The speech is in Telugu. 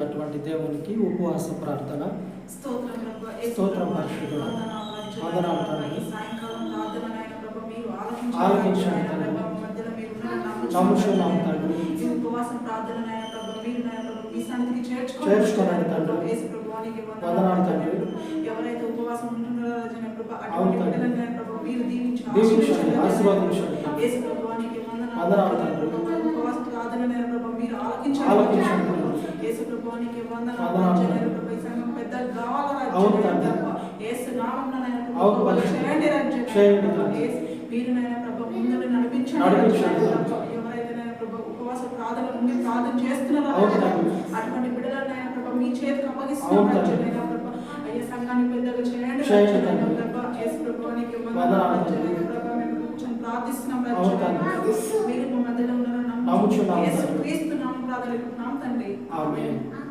అటువంటి దేవునికి ఉపవాస ప్రార్థన. స్తోత్రం పరిశుద్ధుడా, వందనాలు తండ్రి. ఆలకించండి తండ్రి, నమ్ముచున్నాము తండ్రి. చేర్చుకోనండి తండ్రి, వందనాలు తండ్రి. ఎవరైతే ఉపవాసం ఉంటున్నారో అవును తండ్రి, దీవించండి, ఆశీర్వదించండి తండ్రి. వందనాలు తండ్రి, ఉపవాస ప్రార్థన మీరు ఆలకించండి యేసు ప్రభువానికి వందనాలు తండ్రి. పెద్దలు కావాలని అవును తండ్రి, యేసు నామమున అవును పరిశుద్ధ చేయండి తండ్రి. మీరు నాయన ప్రభు ముందు నడిపించండి. ఎవరైతే నాయన ప్రభు ఉపవాస ప్రార్థన నుండి ప్రార్థన చేస్తున్నారో అవును తండ్రి, అటువంటి బిడ్డలను నాయన ప్రభు మీ చేతికి అవును అప్పగిస్తున్నాం తండ్రి. ప్రభు. అయ్యే సంఘాన్ని పెద్దగా చేయండి తండ్రి. ప్రభు. యేసు ప్రభువానికి వందనాలు తండ్రి. ప్రభు. మేము కూర్చొని ప్రార్థిస్తున్నాం అవును తండ్రి. మీరు మా మధ్యలో ఉన్నారని నమ్ముచున్నాము యేసు తండ్రి. క్రీస్తు నామమున ప్రార్థన తండ్రి. ఆమేన్.